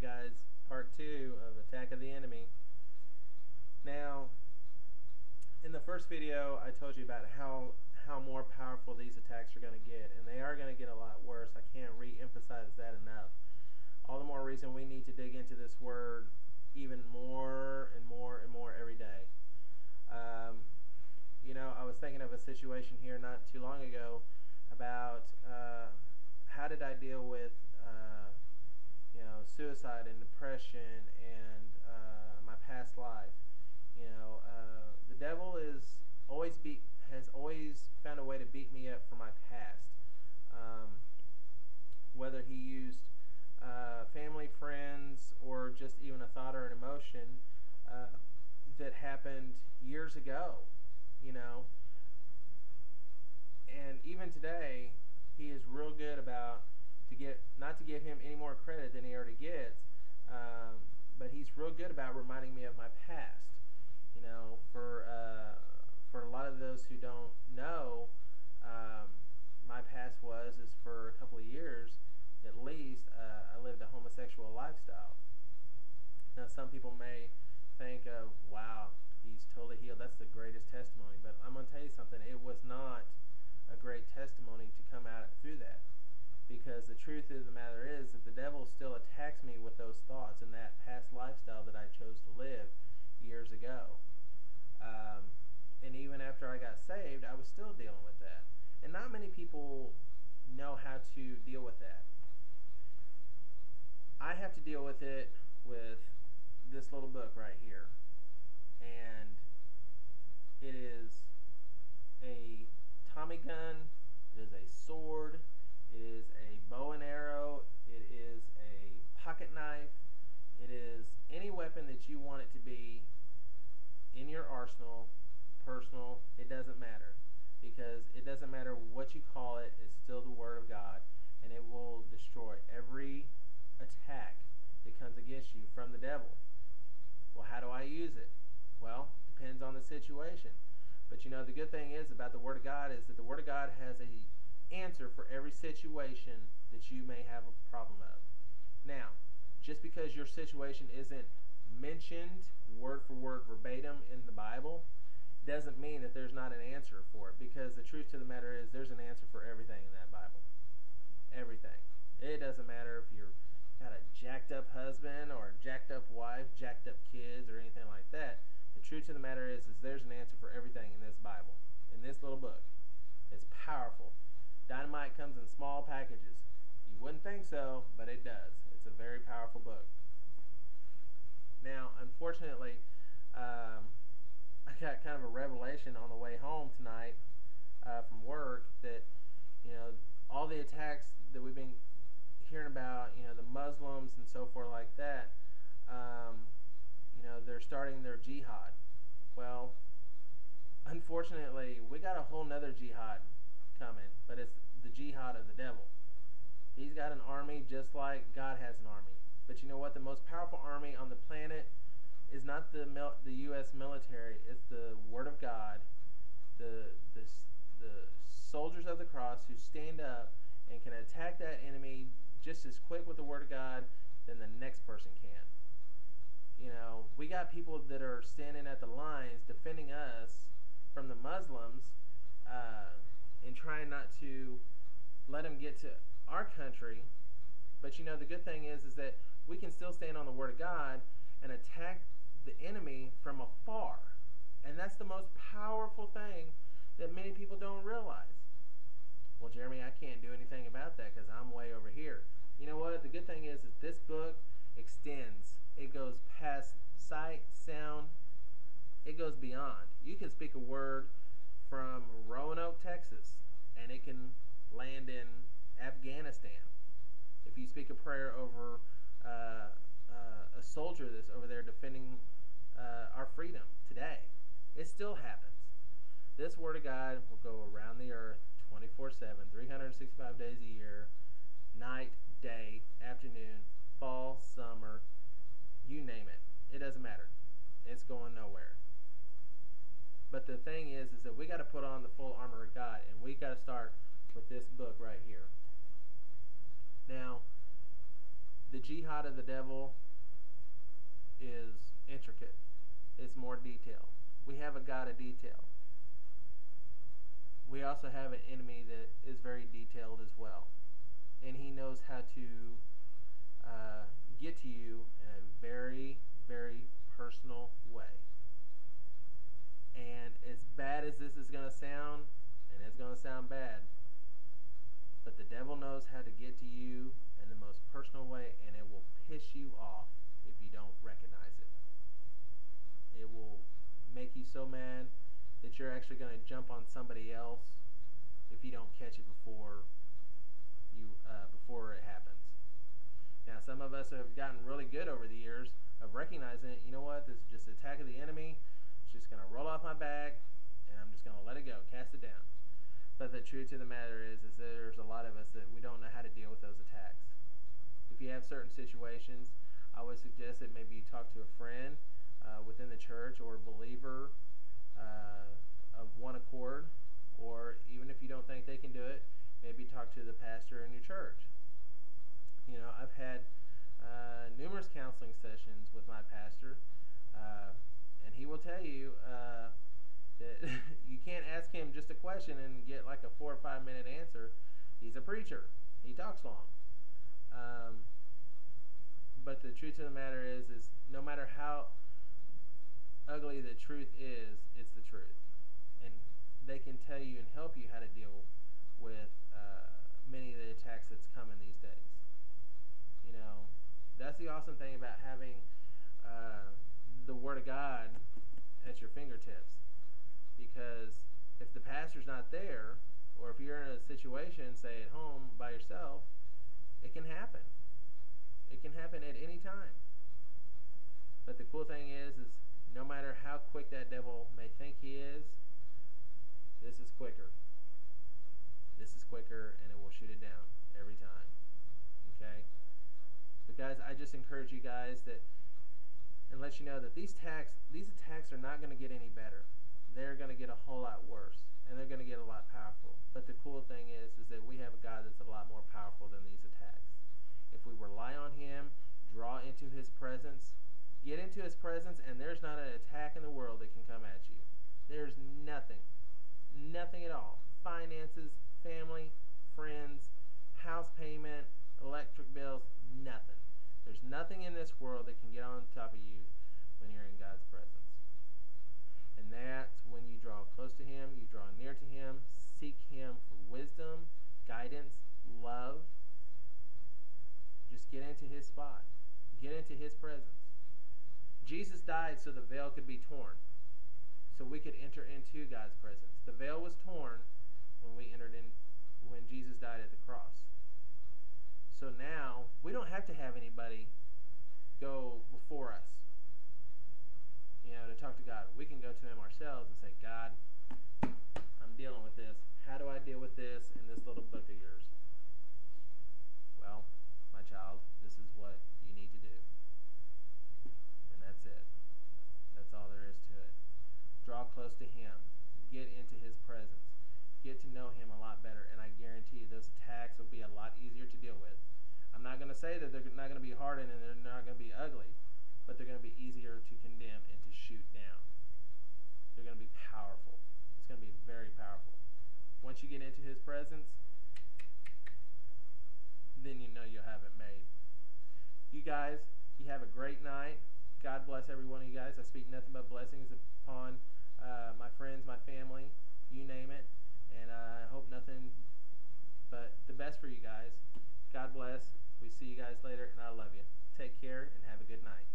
Alright guys, part 2 of Attack of the Enemy. Now, in the first video I told you about how more powerful these attacks are going to get, and they are going to get a lot worse. I can't re-emphasize that enough. All the more reason we need to dig into this word even more and more and more every day. You know, I was thinking of a situation here not too long ago about how did I deal with you know, suicide and depression and my past life. You know, the devil has always found a way to beat me up for my past. Whether he used family, friends, or just even a thought or an emotion that happened years ago. You know, and even today, he is real good about not to give him any more credit than he already gets, but he's real good about reminding me of my past. You know, for a lot of those who don't know, my past is for a couple of years, at least, I lived a homosexual lifestyle. Now, some people may think of, wow, he's totally healed. That's the greatest testimony. But I'm going to tell you something. It was not a great testimony to come out through that. Because the truth of the matter is that the devil still attacks me with those thoughts and that past lifestyle that I chose to live years ago. And even after I got saved, I was still dealing with that. And not many people know how to deal with that. I have to deal with it with this little book right here. And it is a Tommy gun, it is a sword, it is a bow and arrow, it is a pocket knife, it is any weapon that you want it to be in your arsenal, personal, it doesn't matter. Because it doesn't matter what you call it, it's still the Word of God, and it will destroy every attack that comes against you from the devil. Well, how do I use it? Well, depends on the situation. But you know, the good thing is about the Word of God is that the Word of God has an answer for every situation that you may have a problem of. Now, just because your situation isn't mentioned word for word verbatim in the Bible doesn't mean that there's not an answer for it, because the truth to the matter is there's an answer for everything in that Bible. Everything. It doesn't matter if you're got a jacked up husband or a jacked up wife, jacked up kids, or anything like that. The truth to the matter is there's an answer for everything in this Bible, in this little book. It's powerful. Dynamite comes in small packages. You wouldn't think so, but it does. It's a very powerful book. Now, unfortunately, I got kind of a revelation on the way home tonight from work that, you know, all the attacks that we've been hearing about, you know, the Muslims and so forth like that, you know, they're starting their jihad. Well, unfortunately, we got a whole nother jihad coming, but it's the jihad of the devil. He's got an army just like God has an army. But you know what? The most powerful army on the planet is not the U.S. military. It's the Word of God, the soldiers of the cross who stand up and can attack that enemy just as quick with the Word of God than the next person can. You know, we got people that are standing at the lines defending us from the Muslims and trying not to let them get to our country. But you know, the good thing is that we can still stand on the Word of God and attack the enemy from afar. And that's the most powerful thing that many people don't realize. Well, Jeremy, I can't do anything about that because I'm way over here. You know what? The good thing is that this book extends. It goes past sight, sound. It goes beyond. You can speak a word from Roanoke, Texas, and it can land in Afghanistan. If you speak a prayer over a soldier that's over there defending our freedom today, it still happens. This Word of God will go around the earth 24/7, 365 days a year, night, day, afternoon, fall, summer, you name it. It doesn't matter. It's going nowhere. But the thing is that we got to put on the full armor of God, and we got to start with this book right here. Now, The jihad of the devil is intricate. It's more detailed. We have a God of detail. We also have an enemy that is very detailed as well. And he knows how to get to you in a very, very personal way. And as bad as this is going to sound, and it's going to sound bad, but the devil knows how to get to you in the most personal way, and it will piss you off if you don't recognize it. It will make you so mad that you're actually going to jump on somebody else if you don't catch it before it happens. Now, some of us have gotten really good over the years of recognizing it. You know what? This is just an attack of the enemy. It's just going to roll off my back, and I'm just going to let it go, cast it down. But the truth of the matter is there's a lot of us that we don't know how to deal with those attacks. If you have certain situations, I would suggest that maybe you talk to a friend within the church or a believer of one accord, or even if you don't think they can do it, maybe talk to the pastor in your church. You know, I've had numerous counseling sessions with my pastor, and he will tell you that you can't ask him just a question and get like a 4 or 5 minute answer. He's a preacher. He talks long. But the truth of the matter is no matter how ugly the truth is, it's the truth. And they can tell you and help you how to deal with many of the attacks that's coming these days. You know, that's the awesome thing about having the Word of God at your fingertips. Because if the pastor's not there, or if you're in a situation, say at home by yourself, it can happen. It can happen at any time. But the cool thing is no matter how quick that devil may think he is, this is quicker. This is quicker, and it will shoot it down every time. Okay? But guys, I just encourage you guys and let you know that these attacks are not going to get any better. They're going to get a whole lot worse, and they're going to get a lot powerful. But the cool thing is that we have a God that's a lot more powerful than these attacks. If we rely on Him, draw into His presence, get into His presence, and there's not an attack in the world that can come at you. There's nothing at all. Finances, family, friends, house payment, electric bills, nothing. There's nothing in this world that can get on top of you when you're in God's presence. And that's when you draw close to Him, you draw near to Him, seek Him for wisdom, guidance, love. Just get into His spot. Get into His presence. Jesus died so the veil could be torn, so we could enter into God's presence. The veil was torn when Jesus died at the cross. So now we don't have to have anybody go before us, to talk to God. We can go to Him ourselves and say, God, I'm dealing with this. How do I deal with this in this little book of yours? Well, my child, this is what you need to do. And that's it. That's all there is to it. Draw close to Him. Get into His presence. Get to know Him a lot better. And I guarantee you those attacks will be a lot easier to deal with. I'm not going to say that they're not going to be hardened and they're not going to be ugly, but they're going to be easier to condemn and to shoot down. They're going to be powerful. It's going to be very powerful. Once you get into His presence, then you know you'll have it made. You guys, you have a great night. God bless every one of you guys. I speak nothing but blessings upon my friends, my family, you name it. And I hope nothing but the best for you guys. God bless. We see you guys later, and I love you. Take care, and have a good night.